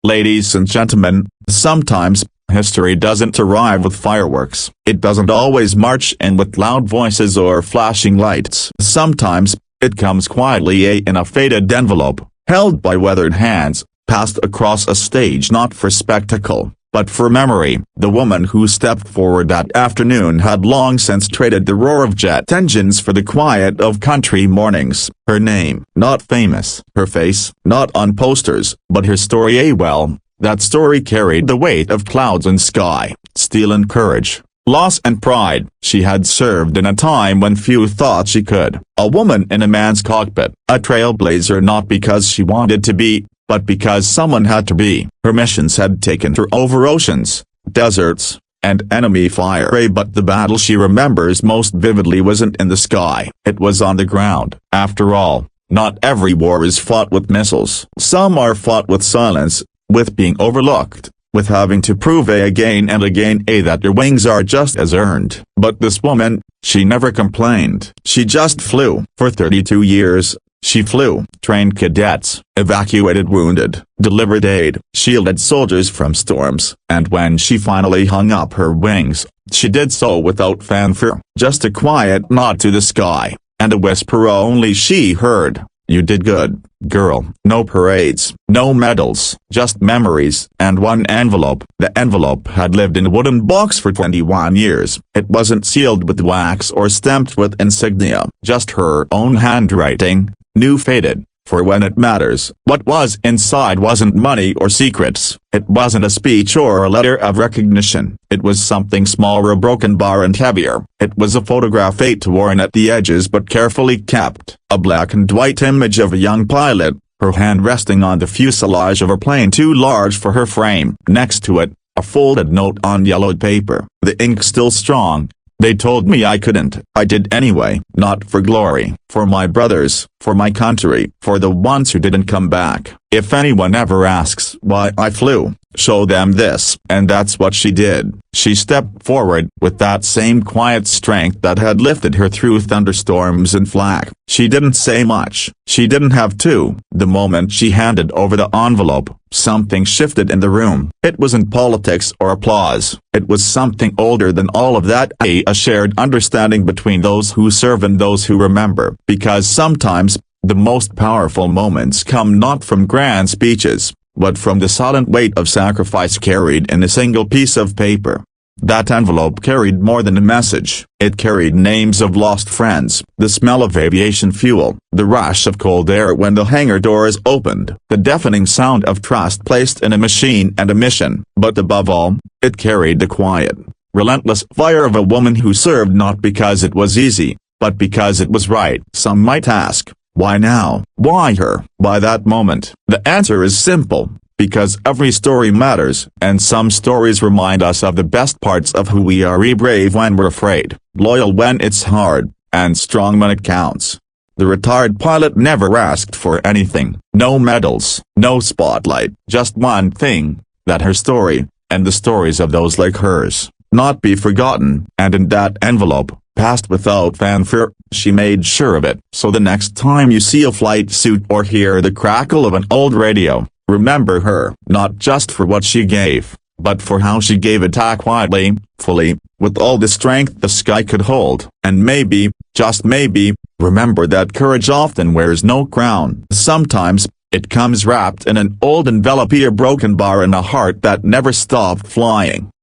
Ladies and gentlemen, sometimes, history doesn't arrive with fireworks. It doesn't always march in with loud voices or flashing lights. Sometimes, it comes quietly in a faded envelope, held by weathered hands, passed across a stage not for spectacle, but for memory. The woman who stepped forward that afternoon had long since traded the roar of jet engines for the quiet of country mornings. Her name, not famous, her face, not on posters, but her story, well, that story carried the weight of clouds and sky, steel and courage, loss and pride. She had served in a time when few thought she could. A woman in a man's cockpit, a trailblazer not because she wanted to be, but because someone had to be. Her missions had taken her over oceans, deserts, and enemy fire. But the battle she remembers most vividly wasn't in the sky. It was on the ground. After all, not every war is fought with missiles. Some are fought with silence, with being overlooked, with having to prove again and again that your wings are just as earned. But this woman, she never complained. She just flew. For 32 years, she flew, trained cadets, evacuated wounded, delivered aid, shielded soldiers from storms, and when she finally hung up her wings, she did so without fanfare, just a quiet nod to the sky, and a whisper only she heard. "You did good, girl." No parades, no medals, just memories, and one envelope. The envelope had lived in a wooden box for 21 years. It wasn't sealed with wax or stamped with insignia, just her own handwriting, new faded, for when it matters. What was inside wasn't money or secrets. It wasn't a speech or a letter of recognition. It was something smaller, a broken bar and heavier. It was a photograph worn at the edges but carefully kept. A black and white image of a young pilot, her hand resting on the fuselage of a plane too large for her frame. Next to it, a folded note on yellowed paper. The ink still strong. "They told me I couldn't. I did anyway. Not for glory. For my brothers, for my country, for the ones who didn't come back. If anyone ever asks why I flew, show them this." And that's what she did. She stepped forward with that same quiet strength that had lifted her through thunderstorms and flak. She didn't say much. She didn't have to. The moment she handed over the envelope, something shifted in the room. It wasn't politics or applause. It was something older than all of that, a shared understanding between those who serve and those who remember. Because sometimes, the most powerful moments come not from grand speeches, but from the silent weight of sacrifice carried in a single piece of paper. That envelope carried more than a message. It carried names of lost friends, the smell of aviation fuel, the rush of cold air when the hangar doors opened, the deafening sound of trust placed in a machine and a mission. But above all, it carried the quiet, relentless fire of a woman who served not because it was easy, but because it was right. Some might ask, why now? Why her? Why that moment? The answer is simple. Because every story matters, and some stories remind us of the best parts of who we are. Brave when we're afraid, loyal when it's hard, and strong when it counts. The retired pilot never asked for anything, no medals, no spotlight, just one thing, that her story, and the stories of those like hers, not be forgotten. And in that envelope, passed without fanfare, she made sure of it. So the next time you see a flight suit or hear the crackle of an old radio, remember her, not just for what she gave, but for how she gave it quietly, fully, with all the strength the sky could hold. And maybe, just maybe, remember that courage often wears no crown. Sometimes, it comes wrapped in an old envelope, a broken bar, and a heart that never stopped flying.